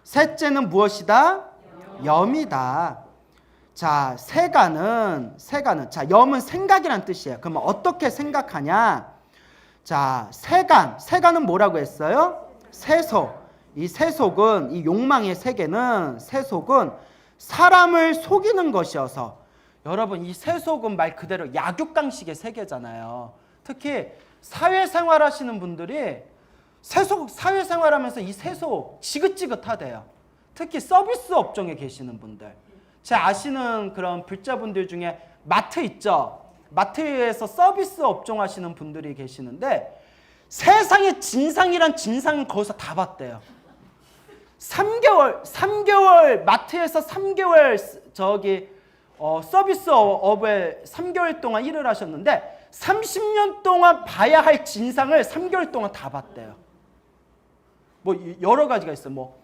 셋째는 무엇이다? 염이다. 자, 세간은 자, 염은 생각이란 뜻이에요. 그러면 어떻게 생각하냐? 자, 세간은 뭐라고 했어요? 세속. 이 세속은, 이 욕망의 세계는, 세속은 사람을 속이는 것이어서, 여러분 이 세속은 말 그대로 약육강식의 세계잖아요. 특히 사회생활 하시는 분들이 사회생활하면서 이 세속 지긋지긋하대요. 특히 서비스 업종에 계시는 분들, 제 아시는 그런 불자분들 중에 마트 있죠? 마트에서 서비스 업종 하시는 분들이 계시는데 세상의 진상이란 진상은 거기서 다 봤대요. 3개월 마트에서 3개월 서비스 업에 3개월 동안 일을 하셨는데 30년 동안 봐야 할 진상을 3개월 동안 다 봤대요. 뭐 여러 가지가 있어요. 뭐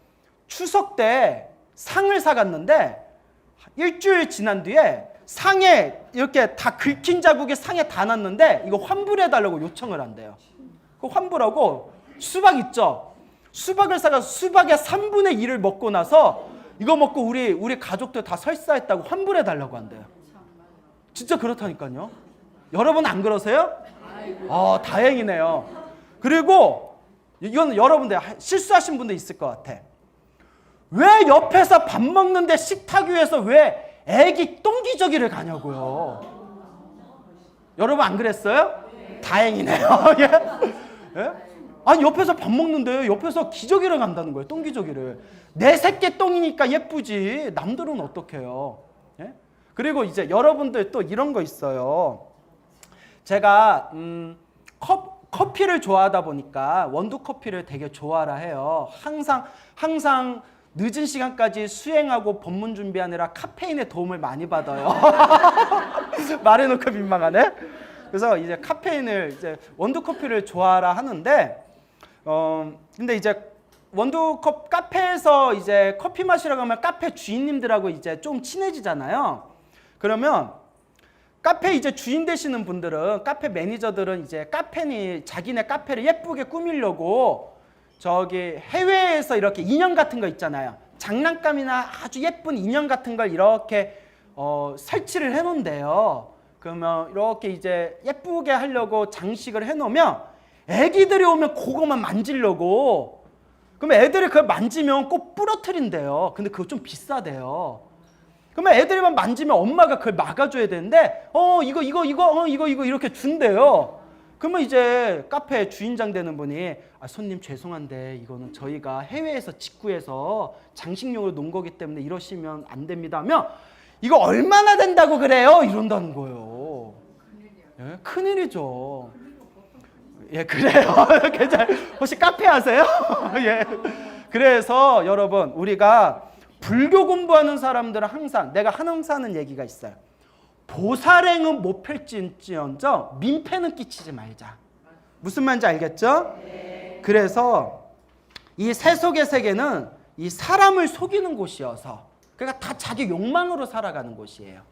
추석 때 상을 사갔는데 일주일 지난 뒤에 상에 이렇게 다 긁힌 자국이 상에 다 났는데 이거 환불해달라고 요청을 한대요. 그 환불하고 수박 있죠? 수박을 사가서 수박의 3분의 1을 먹고 나서 이거 먹고 우리 가족들 다 설사했다고 환불해달라고 한대요. 진짜 그렇다니까요. 여러분 안 그러세요? 다행이네요. 그리고 이건 여러분들 실수하신 분도 있을 것 같아. 왜 옆에서 밥 먹는데 식탁 위에서 왜 애기 똥기저귀를 가냐고요. 여러분 안 그랬어요? 다행이네요. 예? 아니 옆에서 밥 먹는데 옆에서 기저귀를 간다는 거예요. 똥기저귀를. 내 새끼 똥이니까 예쁘지 남들은 어떡해요. 예? 그리고 이제 여러분들 또 이런 거 있어요. 제가 커피를 좋아하다 보니까 원두 커피를 되게 좋아라 해요. 항상 늦은 시간까지 수행하고 법문 준비하느라 카페인의 도움을 많이 받아요. 말해놓고 민망하네. 그래서 이제 카페인을 이제 원두 커피를 좋아라 하는데 근데 이제 카페에서 이제 커피 마시러 가면 카페 주인님들하고 이제 좀 친해지잖아요. 그러면 카페 이제 주인 되시는 분들은, 카페 매니저들은 이제 자기네 카페를 예쁘게 꾸미려고 해외에서 이렇게 인형 같은 거 있잖아요. 장난감이나 아주 예쁜 인형 같은 걸 이렇게 설치를 해놓은대요. 그러면 이렇게 이제 예쁘게 하려고 장식을 해놓으면 애기들이 오면 그거만 만지려고, 그러면 애들이 그걸 만지면 꼭 부러뜨린대요. 근데 그거 좀 비싸대요. 그러면 애들이만 만지면 엄마가 그걸 막아줘야 되는데 이거 이렇게 준대요. 그러면 이제 카페 주인장 되는 분이 손님 죄송한데 이거는 저희가 해외에서 직구해서 장식용으로 놓은 거기 때문에 이러시면 안 됩니다 하면 이거 얼마나 된다고 그래요? 이런다는 거예요. 예? 큰일이죠. 예, 그래요. 혹시 카페 하세요? 예. 그래서 여러분 우리가 불교 공부하는 사람들은 항상 내가 항상 하는 얘기가 있어요. 보살행은 못 펼칠지언정 민폐는 끼치지 말자. 무슨 말인지 알겠죠? 네. 그래서 이 세속의 세계는 이 사람을 속이는 곳이어서 그러니까 다 자기 욕망으로 살아가는 곳이에요.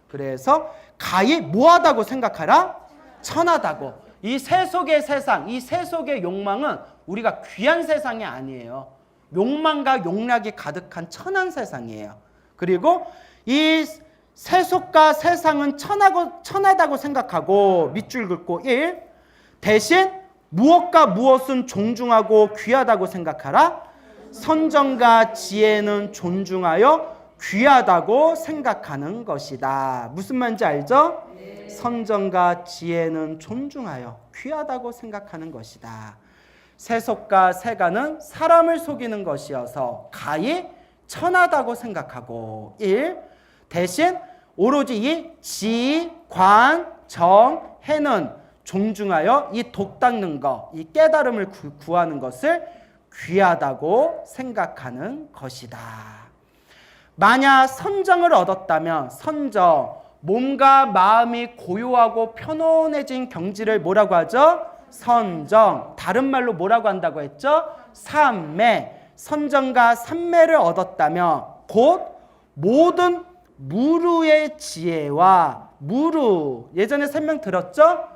그래서 가히 뭐하다고 생각하라? 천하다고. 이 세속의 세상, 이 세속의 욕망은 우리가 귀한 세상이 아니에요. 욕망과 욕락이 가득한 천한 세상이에요. 그리고 이 세속과 세상은 천하다고 생각하고 밑줄 긋고 1. 대신 무엇과 무엇은 존중하고 귀하다고 생각하라. 선정과 지혜는 존중하여 귀하다고 생각하는 것이다. 무슨 말인지 알죠? 네. 선정과 지혜는 존중하여 귀하다고 생각하는 것이다. 세속과 세간은 사람을 속이는 것이어서 가히 천하다고 생각하고 1. 대신 오로지 이 지, 관, 정, 해는 존중하여 이 독 닦는 것, 이 깨달음을 구하는 것을 귀하다고 생각하는 것이다. 만약 선정을 얻었다면 선정, 몸과 마음이 고요하고 편안해진 경지를 뭐라고 하죠? 선정. 다른 말로 뭐라고 한다고 했죠? 삼매. 선정과 삼매를 얻었다면 곧 모든 무루의 지혜와 무루. 예전에 설명 들었죠?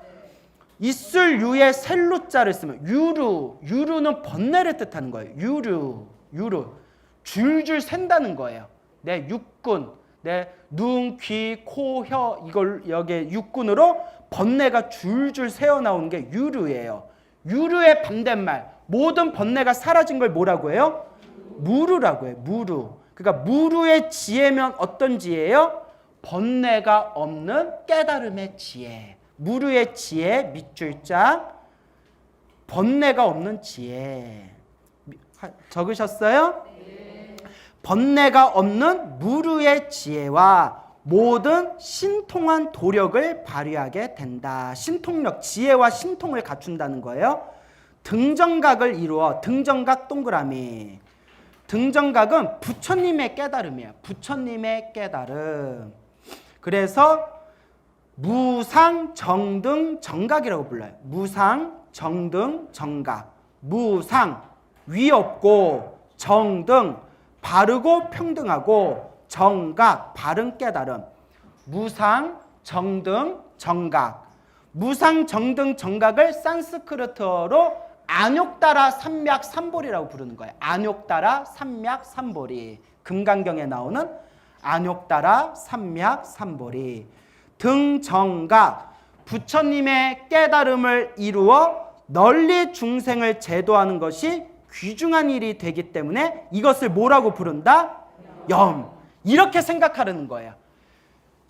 있을 유에 셀루자를 쓰면 유루는 번뇌를 뜻하는 거예요. 유루. 줄줄 샌다는 거예요. 내 육군, 내 눈, 귀, 코, 혀 이걸 여기 육군으로 번뇌가 줄줄 새어나오는 게 유르예요. 유르의 반대말, 모든 번뇌가 사라진 걸 뭐라고 해요? 무르라고 해요. 무르. 그러니까 무르의 지혜면 어떤 지혜예요? 번뇌가 없는 깨달음의 지혜. 무르의 지혜 밑줄자 번뇌가 없는 지혜. 적으셨어요? 네. 번뇌가 없는 무르의 지혜와 모든 신통한 도력을 발휘하게 된다. 신통력, 지혜와 신통을 갖춘다는 거예요. 등정각을 이루어, 등정각 동그라미. 등정각은 부처님의 깨달음이에요. 부처님의 깨달음. 그래서 무상, 정등, 정각이라고 불러요. 무상, 정등, 정각. 무상, 위 없고, 정등, 바르고 평등하고, 정각, 바른 깨달음. 무상, 정등, 정각. 무상, 정등, 정각을 산스크리트어로 안욕다라 삼맥 삼보리라고 부르는 거예요. 안욕다라 삼맥 삼보리. 금강경에 나오는 안욕다라 삼맥 삼보리. 등정각, 부처님의 깨달음을 이루어 널리 중생을 제도하는 것이 귀중한 일이 되기 때문에 이것을 뭐라고 부른다? 염. 이렇게 생각하라는 거예요.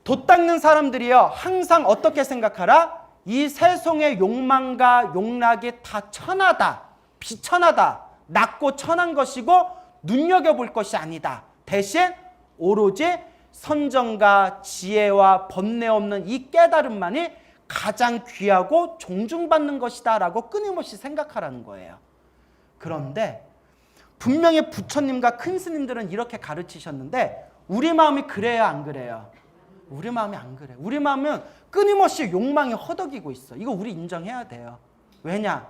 돛 닦는 사람들이요, 항상 어떻게 생각하라? 이 세상의 욕망과 욕락이 다 천하다, 비천하다, 낮고 천한 것이고 눈여겨볼 것이 아니다. 대신 오로지 선정과 지혜와 번뇌 없는 이 깨달음만이 가장 귀하고 존중받는 것이다 라고 끊임없이 생각하라는 거예요. 그런데 분명히 부처님과 큰 스님들은 이렇게 가르치셨는데 우리 마음이 그래요, 안 그래요? 우리 마음이 안 그래. 우리 마음은 끊임없이 욕망이 허덕이고 있어. 이거 우리 인정해야 돼요. 왜냐?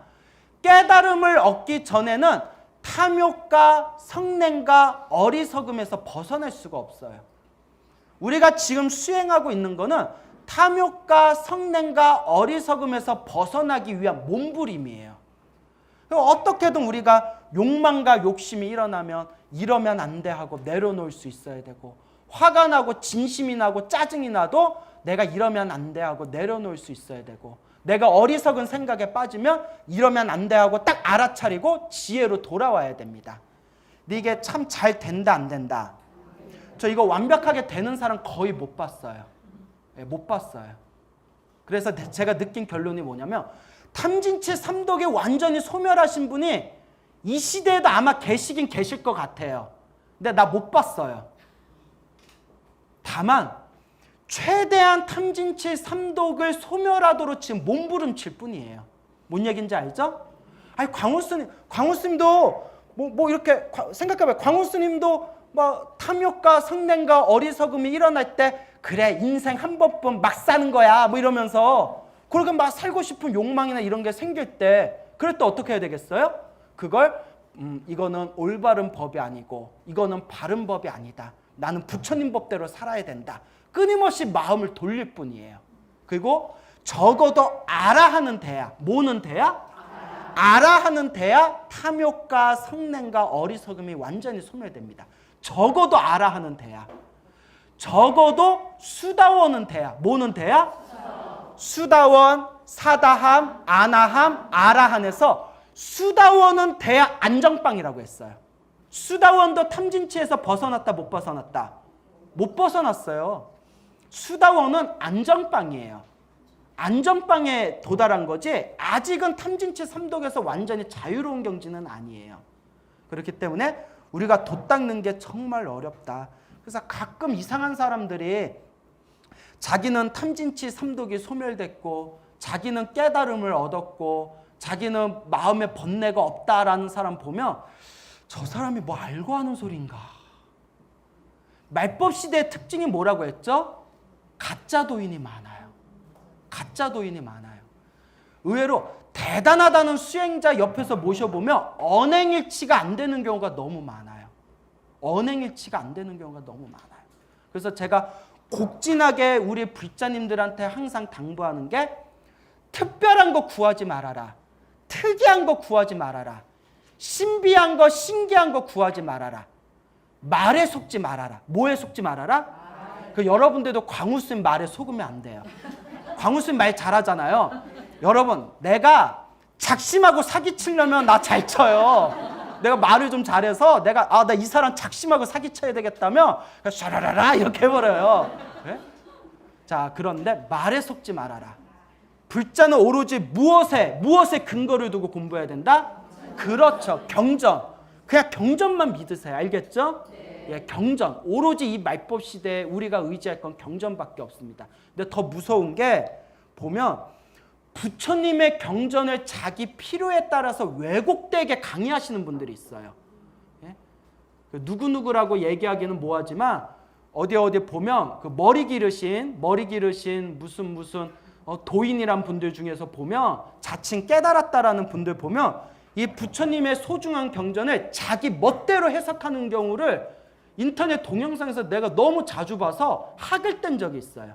깨달음을 얻기 전에는 탐욕과 성냄과 어리석음에서 벗어날 수가 없어요. 우리가 지금 수행하고 있는 거는 탐욕과 성냄과 어리석음에서 벗어나기 위한 몸부림이에요. 어떻게든 우리가 욕망과 욕심이 일어나면 이러면 안 돼 하고 내려놓을 수 있어야 되고, 화가 나고 진심이 나고 짜증이 나도 내가 이러면 안 돼 하고 내려놓을 수 있어야 되고, 내가 어리석은 생각에 빠지면 이러면 안 돼 하고 딱 알아차리고 지혜로 돌아와야 됩니다. 근데 이게 참 잘 된다 안 된다? 저 이거 완벽하게 되는 사람 거의 못 봤어요. 못 봤어요. 그래서 제가 느낀 결론이 뭐냐면 탐진치 삼독이 완전히 소멸하신 분이 이 시대에도 아마 계시긴 계실 것 같아요. 근데 나 못 봤어요. 다만 최대한 탐진치 삼독을 소멸하도록 지금 몸부림칠 뿐이에요. 뭔 얘기인지 알죠? 아니 광우스님도 뭐 이렇게 생각해봐요. 광우스님도 뭐 탐욕과 성냄과 어리석음이 일어날 때 그래 인생 한 번뿐 막 사는 거야 뭐 이러면서 그러게 막 살고 싶은 욕망이나 이런 게 생길 때 그럴 때 어떻게 해야 되겠어요? 그걸 이거는 올바른 법이 아니고 이거는 바른 법이 아니다. 나는 부처님 법대로 살아야 된다. 끊임없이 마음을 돌릴 뿐이에요. 그리고 적어도 알아 하는 데야. 뭐는 데야? 알아 하는 데야 탐욕과 성냄과 어리석음이 완전히 소멸됩니다. 적어도 알아 하는 데야. 적어도 수다원은 데야. 뭐는 데야? 수다원, 사다함, 아나함, 아라한에서 수다원은 대야 안정빵이라고 했어요. 수다원도 탐진치에서 벗어났다 못 벗어났다? 못 벗어났어요. 수다원은 안정빵이에요. 안정빵에 도달한 거지 아직은 탐진치 삼독에서 완전히 자유로운 경지는 아니에요. 그렇기 때문에 우리가 돛 닦는 게 정말 어렵다. 그래서 가끔 이상한 사람들이 자기는 탐진치 삼독이 소멸됐고 자기는 깨달음을 얻었고 자기는 마음에 번뇌가 없다라는 사람 보면 저 사람이 뭐 알고 하는 소린가. 말법 시대의 특징이 뭐라고 했죠? 가짜 도인이 많아요. 가짜 도인이 많아요. 의외로 대단하다는 수행자 옆에서 모셔보면 언행일치가 안 되는 경우가 너무 많아요. 언행일치가 안 되는 경우가 너무 많아요. 그래서 제가 곡진하게 우리 불자님들한테 항상 당부하는 게 특별한 거 구하지 말아라. 특이한 거 구하지 말아라. 신비한 거, 신기한 거 구하지 말아라. 말에 속지 말아라. 뭐에 속지 말아라? 그 여러분들도 광우쌤 말에 속으면 안 돼요. 광우쌤 말 잘하잖아요. 여러분, 내가 작심하고 사기치려면 나 잘 쳐요. 내가 말을 좀 잘해서 내가 나 이 사람 작심하고 사기쳐야 되겠다며 샤라라라 이렇게 해버려요. 네? 자, 그런데 말에 속지 말아라. 불자는 오로지 무엇에 근거를 두고 공부해야 된다? 그렇죠. 경전. 그냥 경전만 믿으세요. 알겠죠? 예, 경전. 오로지 이 말법 시대에 우리가 의지할 건 경전밖에 없습니다. 근데 더 무서운 게 보면 부처님의 경전을 자기 필요에 따라서 왜곡되게 강의하시는 분들이 있어요. 예? 누구누구라고 얘기하기는 뭐하지만 어디 보면 그 머리 기르신 무슨 도인이란 분들 중에서 보면 자칭 깨달았다라는 분들 보면 이 부처님의 소중한 경전을 자기 멋대로 해석하는 경우를 인터넷 동영상에서 내가 너무 자주 봐서 학을 뗀 적이 있어요.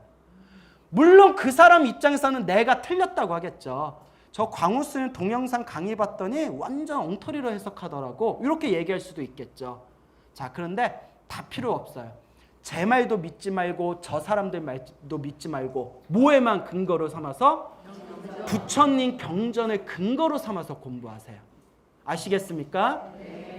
물론 그 사람 입장에서는 내가 틀렸다고 하겠죠. 저 광우스님 동영상 강의 봤더니 완전 엉터리로 해석하더라고. 이렇게 얘기할 수도 있겠죠. 자, 그런데 다 필요 없어요. 제 말도 믿지 말고 저 사람들 말도 믿지 말고 뭐에만 근거로 삼아서? 부처님 경전을 근거로 삼아서 공부하세요. 아시겠습니까?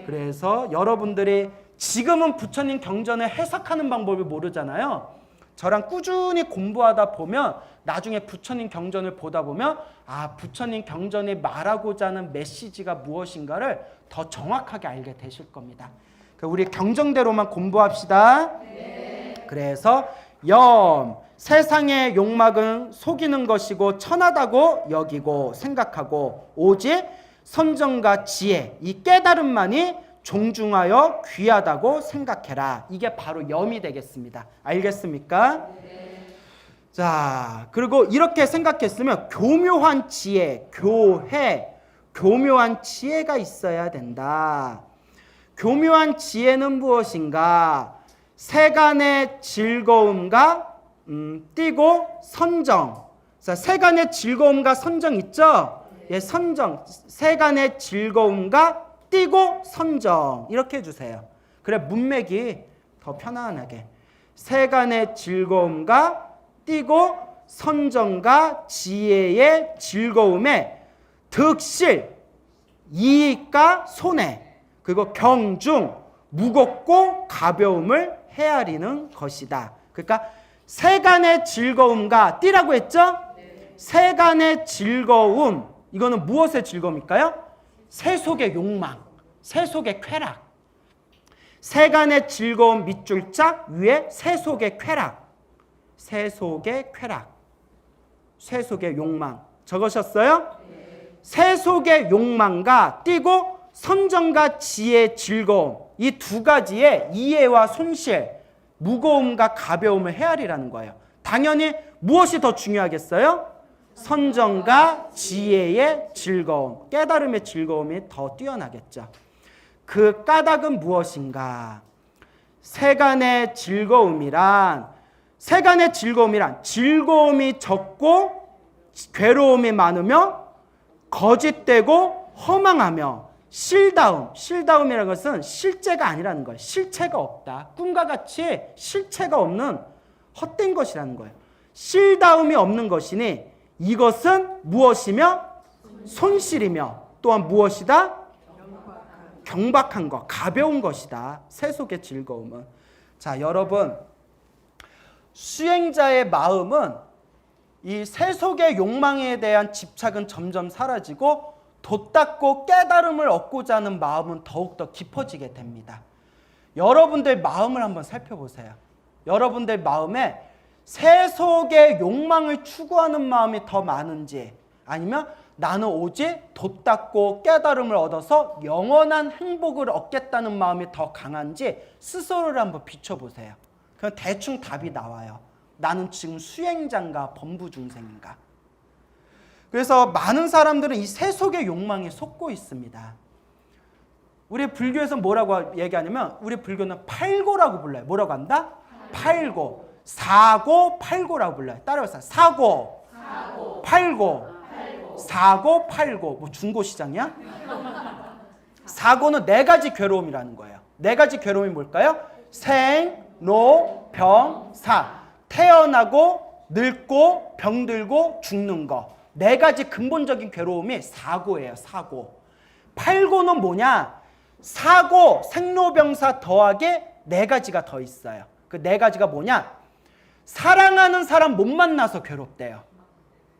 그래서 여러분들이 지금은 부처님 경전을 해석하는 방법을 모르잖아요. 저랑 꾸준히 공부하다 보면 나중에 부처님 경전을 보다 보면 부처님 경전이 말하고자 하는 메시지가 무엇인가를 더 정확하게 알게 되실 겁니다. 우리 경전대로만 공부합시다. 그래서 세상의 욕망은 속이는 것이고 천하다고 여기고 생각하고 오직 선정과 지혜, 이 깨달음만이 존중하여 귀하다고 생각해라. 이게 바로 염이 되겠습니다. 알겠습니까? 자, 그리고 이렇게 생각했으면 교묘한 지혜, 교묘한 지혜가 있어야 된다. 교묘한 지혜는 무엇인가? 세간의 즐거움과 띄고 선정. 자, 세간의 즐거움과 선정 있죠? 예, 선정. 세간의 즐거움과 띄고 선정. 이렇게 해주세요. 그래, 문맥이 더 편안하게. 세간의 즐거움과 띄고 선정과 지혜의 즐거움에 득실, 이익과 손해, 그리고 경중, 무겁고 가벼움을 헤아리는 것이다. 그러니까 세간의 즐거움과 띠라고 했죠? 세간의 즐거움, 이거는 무엇의 즐거움일까요? 세속의 욕망, 세속의 쾌락. 세간의 즐거움 밑줄짝 위에 세속의 쾌락, 세속의 쾌락, 세속의 욕망. 적으셨어요? 세속의 욕망과 띄고 선정과 지혜의 즐거움, 이 두 가지의 이해와 손실, 무거움과 가벼움을 헤아리라는 거예요. 당연히 무엇이 더 중요하겠어요? 선정과 지혜의 즐거움, 깨달음의 즐거움이 더 뛰어나겠죠. 그 까닭은 무엇인가? 세간의 즐거움이란 즐거움이 적고 괴로움이 많으며 거짓되고 허망하며 실다움이라는 것은 실제가 아니라는 거예요. 실체가 없다. 꿈과 같이 실체가 없는 헛된 것이라는 거예요. 실다움이 없는 것이니 이것은 무엇이며? 손실이며 또한 무엇이다? 경박한 것, 가벼운 것이다. 세속의 즐거움은. 자, 여러분, 수행자의 마음은 이 세속의 욕망에 대한 집착은 점점 사라지고 돛닦고 깨달음을 얻고자 하는 마음은 더욱더 깊어지게 됩니다. 여러분들 마음을 한번 살펴보세요. 여러분들 마음에 세속의 욕망을 추구하는 마음이 더 많은지, 아니면 나는 오직 돛닦고 깨달음을 얻어서 영원한 행복을 얻겠다는 마음이 더 강한지 스스로를 한번 비춰보세요. 그럼 대충 답이 나와요. 나는 지금 수행자인가 범부중생인가. 그래서 많은 사람들은 이 세속의 욕망에 속고 있습니다. 우리 불교에서 뭐라고 얘기하냐면 우리 불교는 팔고라고 불러요. 뭐라고 한다? 팔고. 사고, 팔고라고 불러요. 따라해보세요. 사고, 팔고. 뭐 중고시장이야? 사고는 4가지 괴로움이라는 거예요. 네 가지 괴로움이 뭘까요? 생, 로, 병, 사. 태어나고 늙고 병들고 죽는 거. 네 가지 근본적인 괴로움이 사고예요. 사고. 8고는 뭐냐? 사고, 생로병사 더하게 네 가지가 더 있어요. 그 네 가지가 뭐냐? 사랑하는 사람 못 만나서 괴롭대요.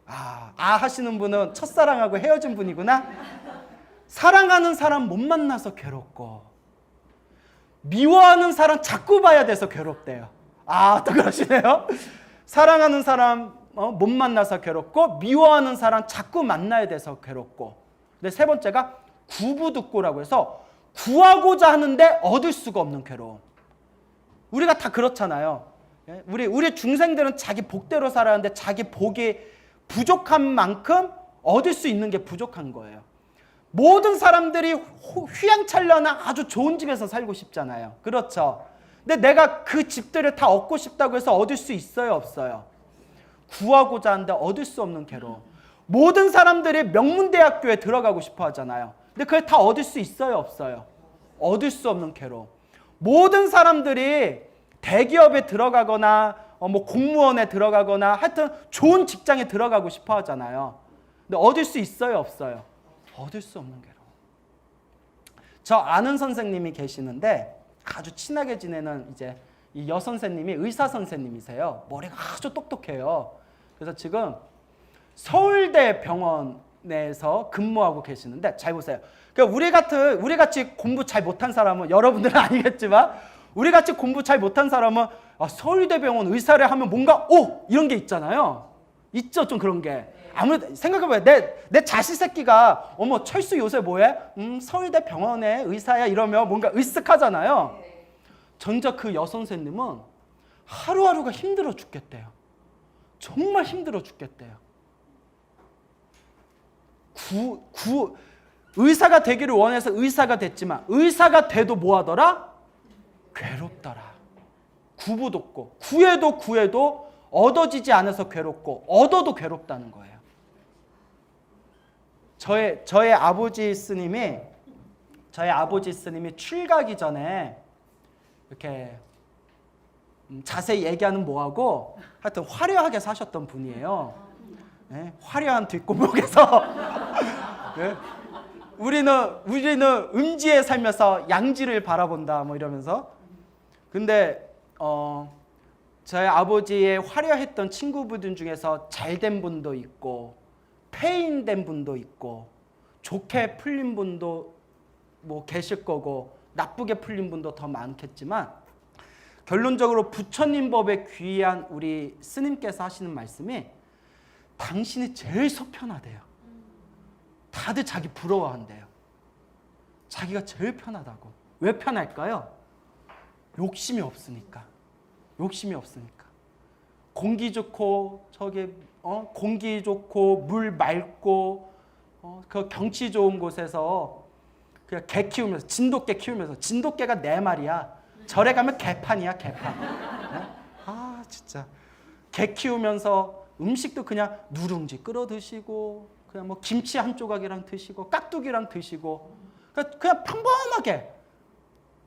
하시는 분은 첫사랑하고 헤어진 분이구나. 사랑하는 사람 못 만나서 괴롭고, 미워하는 사람 자꾸 봐야 돼서 괴롭대요. 또 그러시네요. 사랑하는 사람 못 만나서 괴롭고, 미워하는 사람 자꾸 만나야 돼서 괴롭고. 근데 세 번째가 구부득고라고 해서 구하고자 하는데 얻을 수가 없는 괴로움. 우리가 다 그렇잖아요. 우리 중생들은 자기 복대로 살아가는데 자기 복이 부족한 만큼 얻을 수 있는 게 부족한 거예요. 모든 사람들이 휘황찬란한 아주 좋은 집에서 살고 싶잖아요. 그렇죠? 근데 내가 그 집들을 다 얻고 싶다고 해서 얻을 수 있어요, 없어요? 구하고자 하는데 얻을 수 없는 괴로움. 모든 사람들이 명문대학교에 들어가고 싶어 하잖아요. 근데 그걸 다 얻을 수 있어요, 없어요? 얻을 수 없는 괴로움. 모든 사람들이 대기업에 들어가거나 공무원에 들어가거나 하여튼 좋은 직장에 들어가고 싶어 하잖아요. 근데 얻을 수 있어요, 없어요? 얻을 수 없는 괴로움. 저 아는 선생님이 계시는데 아주 친하게 지내는 이제 이 여선생님이 의사 선생님이세요. 머리가 아주 똑똑해요. 그래서 지금 서울대 병원에서 근무하고 계시는데 잘 보세요. 그러니까 우리 같이 공부 잘 못한 사람은 여러분들은 아니겠지만 우리 같이 공부 잘 못한 사람은 서울대 병원 의사를 하면 뭔가 이런 게 있잖아요. 있죠, 좀 그런 게. 아무래도 생각해봐요. 내 자식 새끼가 어머 철수 요새 뭐해? 서울대 병원의 의사야 이러면 뭔가 으쓱하잖아요. 정작 그 여선생님은 하루하루가 힘들어 죽겠대요. 정말 힘들어 죽겠대요. 의사가 되기를 원해서 의사가 됐지만 의사가 돼도 뭐하더라? 괴롭더라. 구부뒀고 구해도 얻어지지 않아서 괴롭고 얻어도 괴롭다는 거예요. 저의 아버지 스님이 출가하기 전에 이렇게 자세히 얘기하는 뭐하고 하여튼 화려하게 사셨던 분이에요. 네? 화려한 뒷골목에서 네? 우리는 음지에 살면서 양지를 바라본다 뭐 이러면서. 근데 저희 아버지의 화려했던 친구분 중에서 잘된 분도 있고 폐인된 분도 있고 좋게 풀린 분도 뭐 계실 거고 나쁘게 풀린 분도 더 많겠지만 결론적으로 부처님 법에 귀한 우리 스님께서 하시는 말씀이 당신이 제일 속 편하대요. 다들 자기 부러워한대요. 자기가 제일 편하다고. 왜 편할까요? 욕심이 없으니까. 공기 좋고 공기 좋고 물 맑고 그 경치 좋은 곳에서 그냥 개 키우면서 진돗개 키우면서 진돗개가 네 마리야. 절에 가면 개판이야, 개판. 진짜 개 키우면서 음식도 그냥 누룽지 끓여 드시고 그냥 뭐 김치 한 조각이랑 드시고 깍두기랑 드시고 그냥 평범하게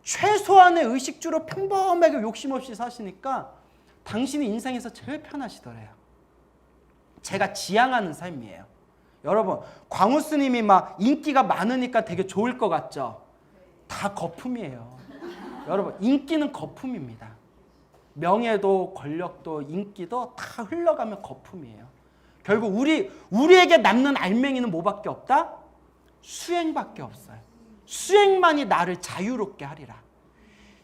최소한의 의식주로 평범하게 욕심 없이 사시니까 당신이 인생에서 제일 편하시더래요. 제가 지향하는 삶이에요. 여러분, 광우 스님이 막 인기가 많으니까 되게 좋을 것 같죠? 다 거품이에요. 여러분, 인기는 거품입니다. 명예도 권력도 인기도 다 흘러가면 거품이에요. 결국 우리에게 남는 알맹이는 뭐밖에 없다? 수행밖에 없어요. 수행만이 나를 자유롭게 하리라.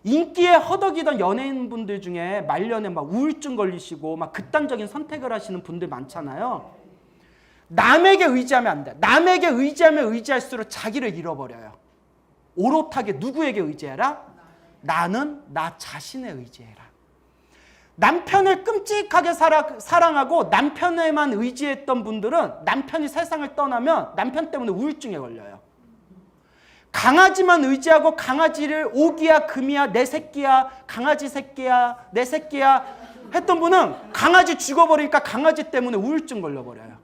인기에 허덕이던 연예인분들 중에 말년에 막 우울증 걸리시고 막 극단적인 선택을 하시는 분들 많잖아요. 남에게 의지하면 안 돼. 남에게 의지하면 의지할수록 자기를 잃어버려요. 오롯하게 누구에게 의지해라? 나는 나 자신에 의지해라. 남편을 끔찍하게 사랑하고 남편에만 의지했던 분들은 남편이 세상을 떠나면 남편 때문에 우울증에 걸려요. 강아지만 의지하고 강아지를 오기야 금이야 내 새끼야 강아지 새끼야 내 새끼야 했던 분은 강아지 죽어버리니까 강아지 때문에 우울증 걸려버려요.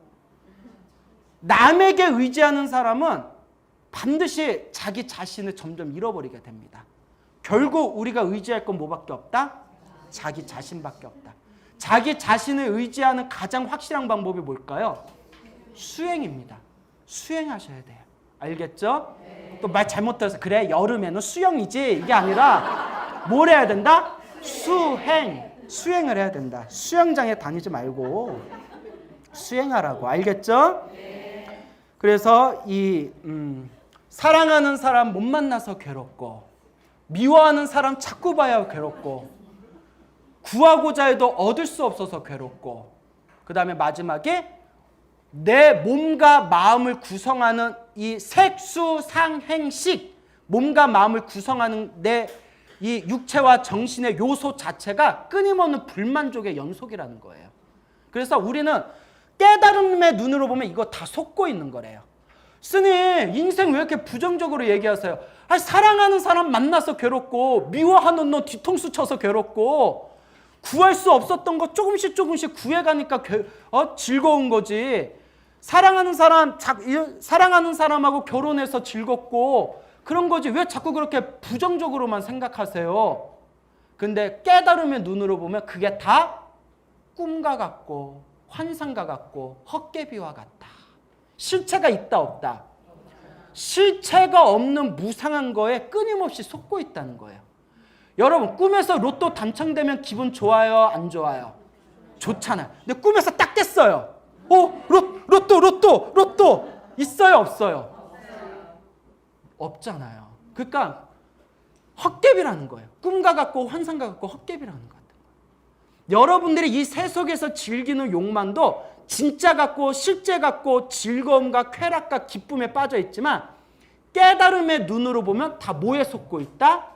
남에게 의지하는 사람은 반드시 자기 자신을 점점 잃어버리게 됩니다. 결국 우리가 의지할 건 뭐밖에 없다? 자기 자신밖에 없다. 자기 자신을 의지하는 가장 확실한 방법이 뭘까요? 수행입니다. 수행하셔야 돼요. 알겠죠? 또 말 잘못 들어서 그래 여름에는 수영이지 이게 아니라 뭘 해야 된다? 수행을 해야 된다. 수영장에 다니지 말고 수행하라고. 알겠죠? 그래서 이 사랑하는 사람 못 만나서 괴롭고 미워하는 사람 자꾸 봐야 괴롭고 구하고자 해도 얻을 수 없어서 괴롭고 그 다음에 마지막에 내 몸과 마음을 구성하는 이 색수상행식 몸과 마음을 구성하는 내 이 육체와 정신의 요소 자체가 끊임없는 불만족의 연속이라는 거예요. 그래서 우리는 깨달음의 눈으로 보면 이거 다 속고 있는 거래요. 스님 인생 왜 이렇게 부정적으로 얘기하세요? 아니, 사랑하는 사람 만나서 괴롭고 미워하는 너 뒤통수 쳐서 괴롭고 구할 수 없었던 거 조금씩 구해가니까 즐거운 거지. 사랑하는 사람하고 결혼해서 즐겁고 그런 거지. 왜 자꾸 그렇게 부정적으로만 생각하세요? 근데 깨달음의 눈으로 보면 그게 다 꿈과 같고 환상과 같고 헛개비와 같다. 실체가 있다 없다. 실체가 없는 무상한 거에 끊임없이 속고 있다는 거예요. 여러분 꿈에서 로또 당첨되면 기분 좋아요? 안 좋아요? 좋잖아요. 근데 꿈에서 딱 깼어요. 로또 있어요 없어요? 없잖아요. 그러니까 헛개비라는 거예요. 꿈과 같고 환상과 같고 헛개비라는 것 같아요. 여러분들이 이 세속에서 즐기는 욕망도 진짜 같고 실제 같고 즐거움과 쾌락과 기쁨에 빠져 있지만 깨달음의 눈으로 보면 다 뭐에 속고 있다?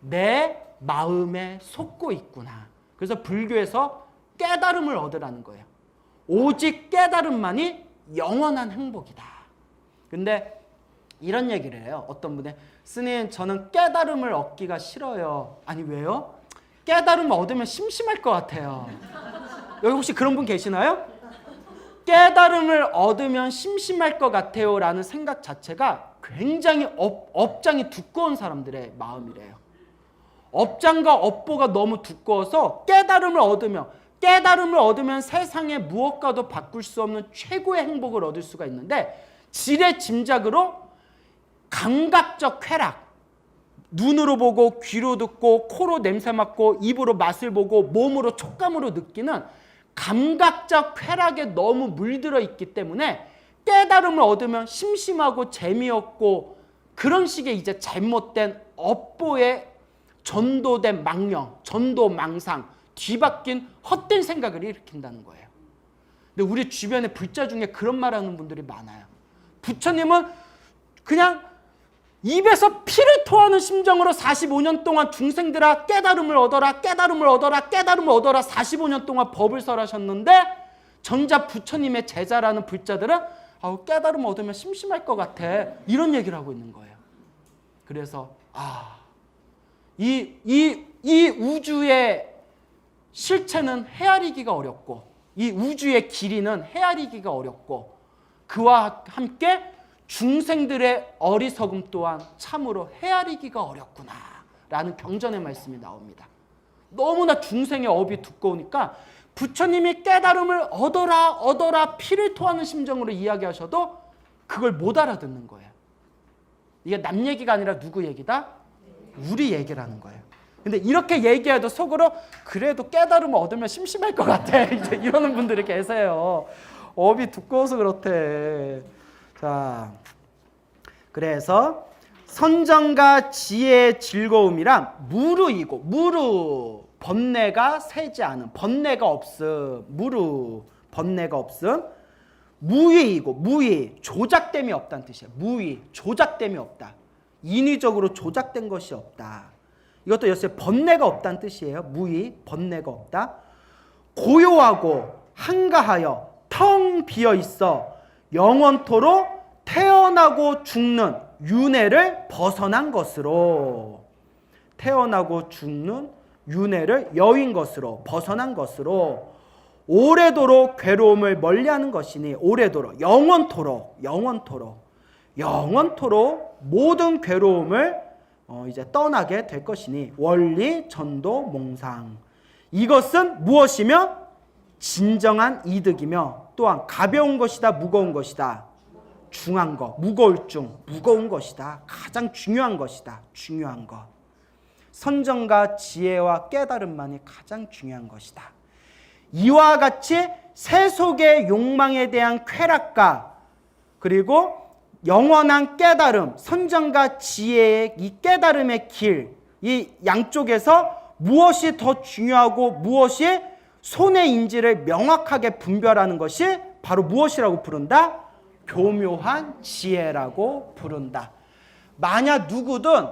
내 마음에 속고 있구나. 그래서 불교에서 깨달음을 얻으라는 거예요. 오직 깨달음만이 영원한 행복이다. 근데 이런 얘기를 해요. 어떤 분이 스님 저는 깨달음을 얻기가 싫어요. 아니 왜요? 깨달음을 얻으면 심심할 것 같아요. 여기 혹시 그런 분 계시나요? 깨달음을 얻으면 심심할 것 같아요 라는 생각 자체가 굉장히 업장이 두꺼운 사람들의 마음이래요. 업장과 업보가 너무 두꺼워서 깨달음을 얻으면 세상의 무엇과도 바꿀 수 없는 최고의 행복을 얻을 수가 있는데 지레 짐작으로 감각적 쾌락, 눈으로 보고 귀로 듣고 코로 냄새 맡고 입으로 맛을 보고 몸으로 촉감으로 느끼는 감각적 쾌락에 너무 물들어 있기 때문에 깨달음을 얻으면 심심하고 재미없고 그런 식의 이제 잘못된 업보에 전도된 망령, 전도망상, 뒤바뀐 헛된 생각을 일으킨다는 거예요. 근데 우리 주변에 불자 중에 그런 말하는 분들이 많아요. 부처님은 그냥 입에서 피를 토하는 심정으로 45년 동안 중생들아 깨달음을 얻어라 45년 동안 법을 설하셨는데 정작 부처님의 제자라는 불자들은 깨달음 얻으면 심심할 것 같아 이런 얘기를 하고 있는 거예요. 그래서 이 우주의 실체는 헤아리기가 어렵고 이 우주의 길이는 헤아리기가 어렵고 그와 함께 중생들의 어리석음 또한 참으로 헤아리기가 어렵구나 라는 경전의 말씀이 나옵니다. 너무나 중생의 업이 두꺼우니까 부처님이 깨달음을 얻어라 피를 토하는 심정으로 이야기하셔도 그걸 못 알아듣는 거예요. 이게 남 얘기가 아니라 누구 얘기다? 우리 얘기라는 거예요. 근데 이렇게 얘기해도 속으로 그래도 깨달음을 얻으면 심심할 것 같아 이제 이러는 분들이 계세요. 업이 두꺼워서 그렇대. 자, 그래서 선정과 지혜의 즐거움이란 무루 번뇌가 새지 않은 번뇌가 없음 번뇌가 없음 무위 조작됨이 없다는 뜻이에요. 무위 조작됨이 없다. 인위적으로 조작된 것이 없다. 이것도 역시 번뇌가 없다는 뜻이에요. 무위 번뇌가 없다. 고요하고 한가하여 텅 비어 있어 영원토록 태어나고 죽는 윤회를 벗어난 것으로 태어나고 죽는 윤회를 여인 것으로 벗어난 것으로 오래도록 괴로움을 멀리하는 것이니 오래도록 영원토록 모든 괴로움을 이제 떠나게 될 것이니 원리, 전도, 몽상. 이것은 무엇이며? 진정한 이득이며 또한 가벼운 것이다, 무거운 것이다. 중한 것, 무거울 중, 무거운 것이다. 가장 중요한 것이다, 중요한 것. 선정과 지혜와 깨달음만이 가장 중요한 것이다. 이와 같이 세속의 욕망에 대한 쾌락과 그리고 영원한 깨달음, 선정과 지혜의 이 깨달음의 길, 이 양쪽에서 무엇이 더 중요하고 무엇이 손해인지를 명확하게 분별하는 것이 바로 무엇이라고 부른다? 교묘한 지혜라고 부른다. 만약 누구든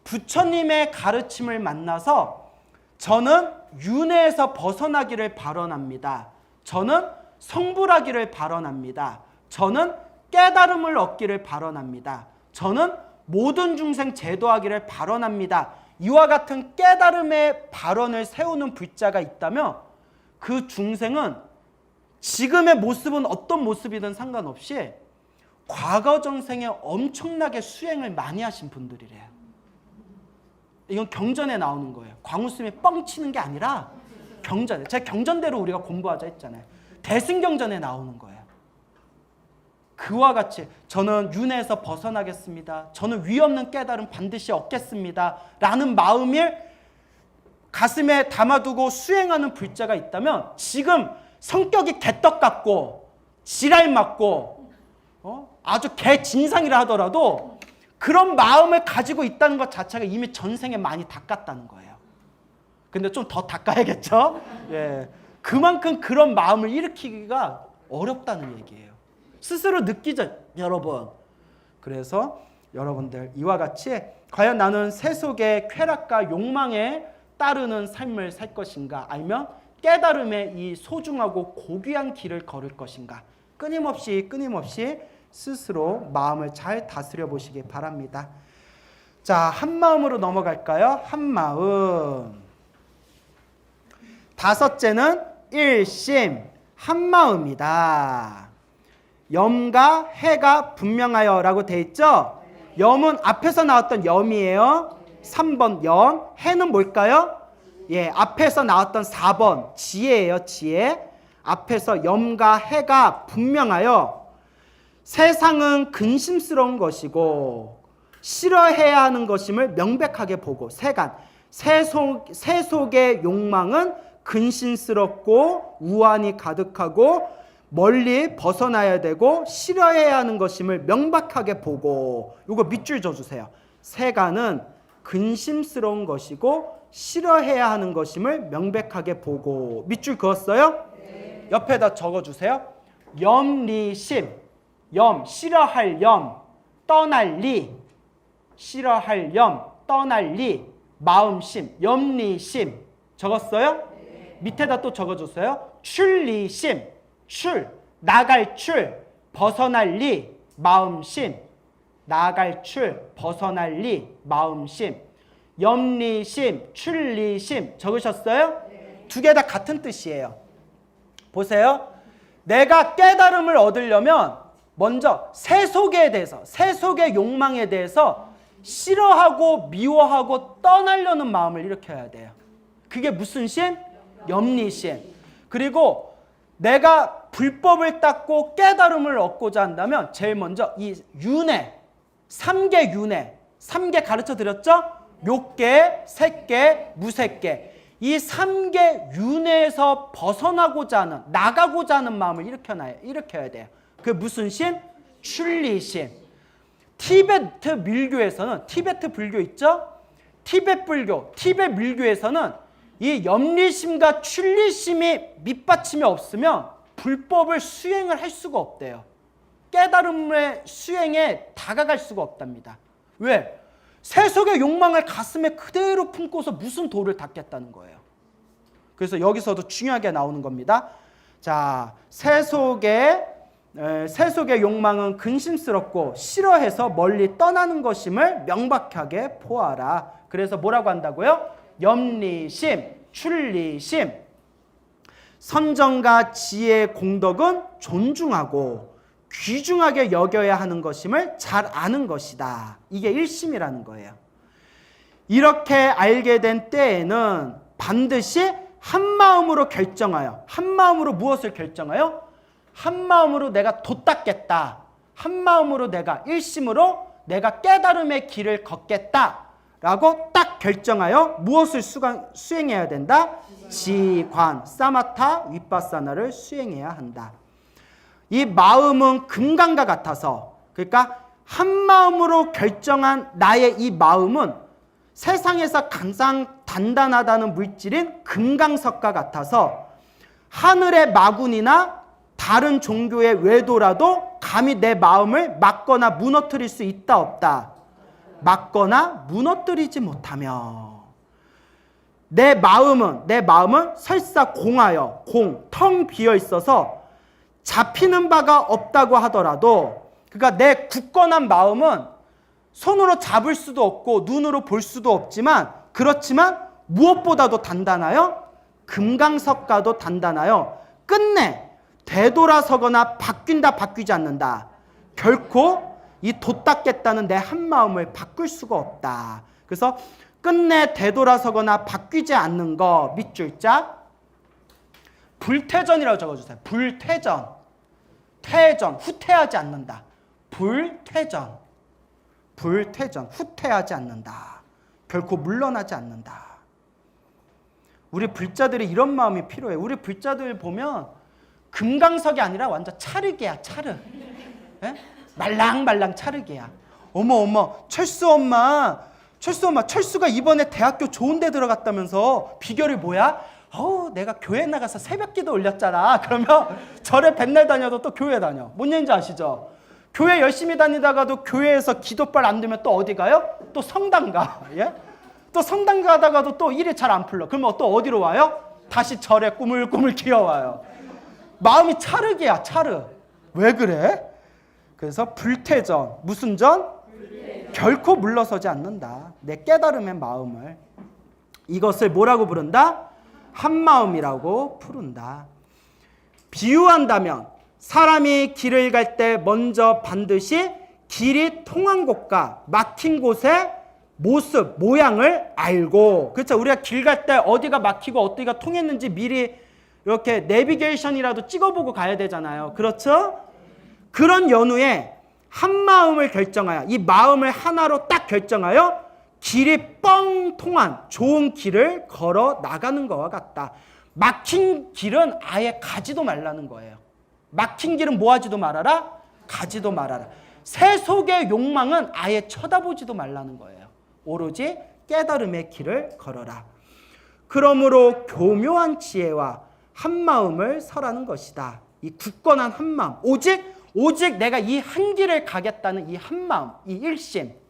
부처님의 가르침을 만나서 저는 윤회에서 벗어나기를 발언합니다. 저는 성불하기를 발언합니다. 저는 깨달음을 얻기를 발언합니다. 저는 모든 중생 제도하기를 발언합니다. 이와 같은 깨달음의 발언을 세우는 불자가 있다면 그 중생은 지금의 모습은 어떤 모습이든 상관없이 과거 전생에 엄청나게 수행을 많이 하신 분들이래요. 이건 경전에 나오는 거예요. 광우스님이 뻥치는 게 아니라 경전에. 제가 경전대로 우리가 공부하자 했잖아요. 대승경전에 나오는 거예요. 그와 같이 저는 윤회에서 벗어나겠습니다. 저는 위없는 깨달음 반드시 얻겠습니다. 라는 마음을 가슴에 담아두고 수행하는 불자가 있다면 지금 성격이 개떡 같고 지랄 맞고 아주 개진상이라 하더라도 그런 마음을 가지고 있다는 것 자체가 이미 전생에 많이 닦았다는 거예요. 근데 좀 더 닦아야겠죠? 예. 그만큼 그런 마음을 일으키기가 어렵다는 얘기예요. 스스로 느끼죠, 여러분. 그래서 여러분들 이와 같이 과연 나는 세속의 쾌락과 욕망에 따르는 삶을 살 것인가 아니면 깨달음의 이 소중하고 고귀한 길을 걸을 것인가 끊임없이 스스로 마음을 잘 다스려 보시기 바랍니다. 자, 한 마음으로 넘어갈까요? 한 마음. 다섯째는 일심, 한 마음이다. 염과 해가 분명하여 라고 되어 있죠? 염은 앞에서 나왔던 염이에요. 3번 염. 해는 뭘까요? 예, 앞에서 나왔던 4번 지혜예요. 지혜. 앞에서 염과 해가 분명하여 세상은 근심스러운 것이고 싫어해야 하는 것임을 명백하게 보고 세간, 세속의 욕망은 근심스럽고 우환이 가득하고 멀리 벗어나야 되고 싫어해야 하는 것임을 명백하게 보고. 이거 밑줄 져주세요. 세간은 근심스러운 것이고 싫어해야 하는 것임을 명백하게 보고. 밑줄 그었어요? 네. 옆에다 적어주세요. 염리심. 염, 싫어할 염, 떠날 리. 싫어할 염, 떠날 리. 마음심, 염리심. 적었어요? 네. 밑에다 또 적어줬어요. 출리심. 출, 나갈 출, 벗어날 리, 마음심. 나갈 출, 벗어날 리, 마음심. 염리심, 출리심. 적으셨어요? 네. 두 개 다 같은 뜻이에요. 보세요. 내가 깨달음을 얻으려면 먼저 세속에 대해서, 세속의 욕망에 대해서 싫어하고 미워하고 떠나려는 마음을 일으켜야 돼요. 그게 무슨 심? 염리심. 그리고 내가 불법을 닦고 깨달음을 얻고자 한다면 제일 먼저 이 윤회, 3개 윤회, 3개 가르쳐 드렸죠? 묘계, 색계, 무색계. 이 3개 윤회에서 벗어나고자 하는, 나가고자 하는 마음을 일으켜야 돼요. 그게 무슨 심? 출리심. 티베트 밀교에서는, 티베트 불교 있죠? 티베트 불교, 티베트 밀교에서는 이 염리심과 출리심이 밑받침이 없으면 불법을 수행을 할 수가 없대요. 깨달음의 수행에 다가갈 수가 없답니다. 왜? 세속의 욕망을 가슴에 그대로 품고서 무슨 도를 닦겠다는 거예요. 그래서 여기서도 중요하게 나오는 겁니다. 자, 세속의 욕망은 근심스럽고 싫어해서 멀리 떠나는 것임을 명백하게 보아라. 그래서 뭐라고 한다고요? 염리심, 출리심. 선정과 지혜의 공덕은 존중하고 귀중하게 여겨야 하는 것임을 잘 아는 것이다. 이게 일심이라는 거예요. 이렇게 알게 된 때에는 반드시 한마음으로 결정하여, 한마음으로 무엇을 결정하여? 한마음으로 내가 돛닦겠다. 한마음으로 내가 일심으로 내가 깨달음의 길을 걷겠다 라고 딱 결정하여 무엇을 수행해야 된다? 지관, 사마타, 위파사나를 수행해야 한다. 이 마음은 금강과 같아서, 그러니까 한마음으로 결정한 나의 이 마음은 세상에서 가장 단단하다는 물질인 금강석과 같아서 하늘의 마군이나 다른 종교의 외도라도 감히 내 마음을 막거나 무너뜨릴 수 있다 없다? 막거나 무너뜨리지 못하며 내 마음은 설사 공하여 텅 비어 있어서 잡히는 바가 없다고 하더라도, 그러니까 내 굳건한 마음은 손으로 잡을 수도 없고 눈으로 볼 수도 없지만, 그렇지만 무엇보다도 단단하여 금강석과도 단단하여 끝내 되돌아서거나 바뀌지 않는다. 결코 이 돛닦겠다는 내 한마음을 바꿀 수가 없다. 그래서 끝내 되돌아서거나 바뀌지 않는 거 밑줄 자 불퇴전이라고 적어주세요. 불퇴전. 퇴전, 후퇴하지 않는다. 불퇴전, 후퇴하지 않는다. 결코 물러나지 않는다. 우리 불자들이 이런 마음이 필요해. 우리 불자들 보면 금강석이 아니라 완전 찰흙이야, 찰흙. 예? 말랑말랑 찰흙이야. 어머, 철수가 이번에 대학교 좋은 데 들어갔다면서. 비결이 뭐야? 내가 교회 나가서 새벽기도 올렸잖아. 그러면 절에 맨날 다녀도 또 교회 다녀. 뭔 얘기인지 아시죠? 교회 열심히 다니다가도 교회에서 기도빨 안 되면 또 어디 가요? 또 성당 가. 예? 또 성당 가다가도 또 일이 잘 안 풀려. 그러면 또 어디로 와요? 다시 절에 꾸물꾸물 기어와요. 마음이 찰흙이야, 찰흙. 왜 그래? 그래서 불퇴전. 무슨 전? 결코 물러서지 않는다. 내 깨달음의 마음을. 이것을 뭐라고 부른다? 한마음이라고 부른다. 비유한다면 사람이 길을 갈 때 먼저 반드시 길이 통한 곳과 막힌 곳의 모습, 모양을 알고, 그렇죠? 우리가 길 갈 때 어디가 막히고 어디가 통했는지 미리 이렇게 내비게이션이라도 찍어보고 가야 되잖아요. 그렇죠? 그런 연후에 한마음을 결정하여, 이 마음을 하나로 딱 결정하여 길이 뻥 통한 좋은 길을 걸어 나가는 것과 같다. 막힌 길은 아예 가지도 말라는 거예요. 막힌 길은 뭐 하지도 말아라? 가지도 말아라. 세속의 욕망은 아예 쳐다보지도 말라는 거예요. 오로지 깨달음의 길을 걸어라. 그러므로 교묘한 지혜와 한마음을 설하는 것이다. 이 굳건한 한마음, 오직 내가 이 한 길을 가겠다는 이 한마음, 이 일심.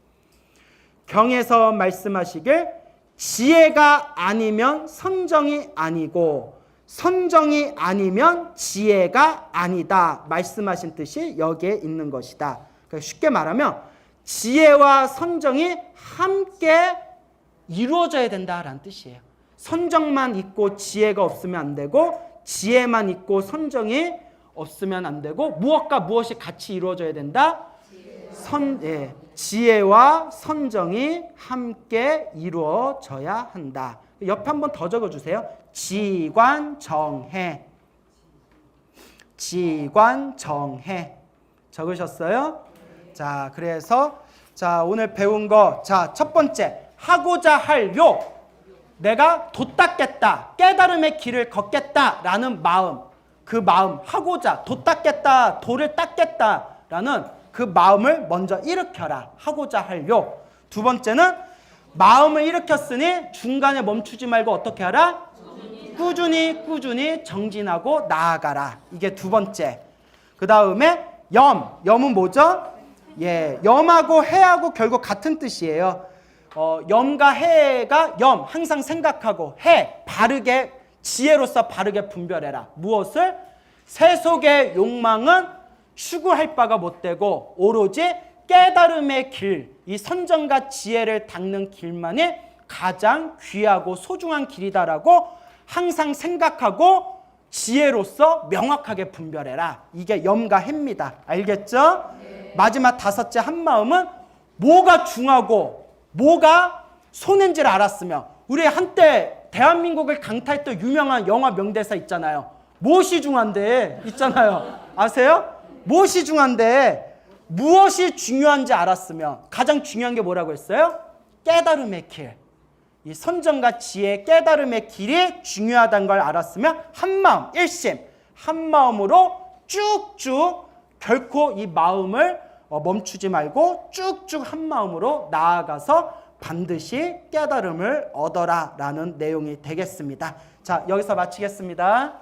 경에서 말씀하시길 지혜가 아니면 선정이 아니고 선정이 아니면 지혜가 아니다 말씀하신 뜻이 여기에 있는 것이다. 그러니까 쉽게 말하면 지혜와 선정이 함께 이루어져야 된다라는 뜻이에요. 선정만 있고 지혜가 없으면 안 되고 지혜만 있고 선정이 없으면 안 되고 무엇과 무엇이 같이 이루어져야 된다? 지혜와 선정이 함께 이루어져야 한다. 옆에 한 번 더 적어주세요. 지관정해. 지관정해. 적으셨어요? 자, 그래서 오늘 배운 거, 첫 번째, 하고자 할 요. 내가 돛닦겠다, 깨달음의 길을 걷겠다라는 마음, 그 마음, 하고자, 돛닦겠다, 돌을 닦겠다라는 그 마음을 먼저 일으켜라. 하고자 할 요. 두 번째는 마음을 일으켰으니 중간에 멈추지 말고 어떻게 하라? 꾸준히 정진하고 나아가라. 이게 두 번째. 그 다음에 염은 뭐죠? 염하고 해하고 결국 같은 뜻이에요. 염과 해가 항상 생각하고 바르게 지혜로서 바르게 분별해라. 무엇을? 세속의 욕망은 추구할 바가 못되고 오로지 깨달음의 길, 이 선정과 지혜를 닦는 길만이 가장 귀하고 소중한 길이다라고 항상 생각하고 지혜로서 명확하게 분별해라. 이게 염과 해입니다. 알겠죠? 네. 마지막 다섯째 한마음은 뭐가 중하고 뭐가 손해인지를 알았으면 우리 한때 대한민국을 강타했던 유명한 영화 명대사 있잖아요. 무엇이 중요한데 있잖아요. 아세요? 무엇이 중요한데 무엇이 중요한지 알았으면 가장 중요한 게 뭐라고 했어요? 깨달음의 길. 이 선정과 지혜의 깨달음의 길이 중요하다는 걸 알았으면 한마음, 일심, 한마음으로 쭉쭉 결코 이 마음을 멈추지 말고 쭉쭉 한마음으로 나아가서 반드시 깨달음을 얻어라 라는 내용이 되겠습니다. 자, 여기서 마치겠습니다.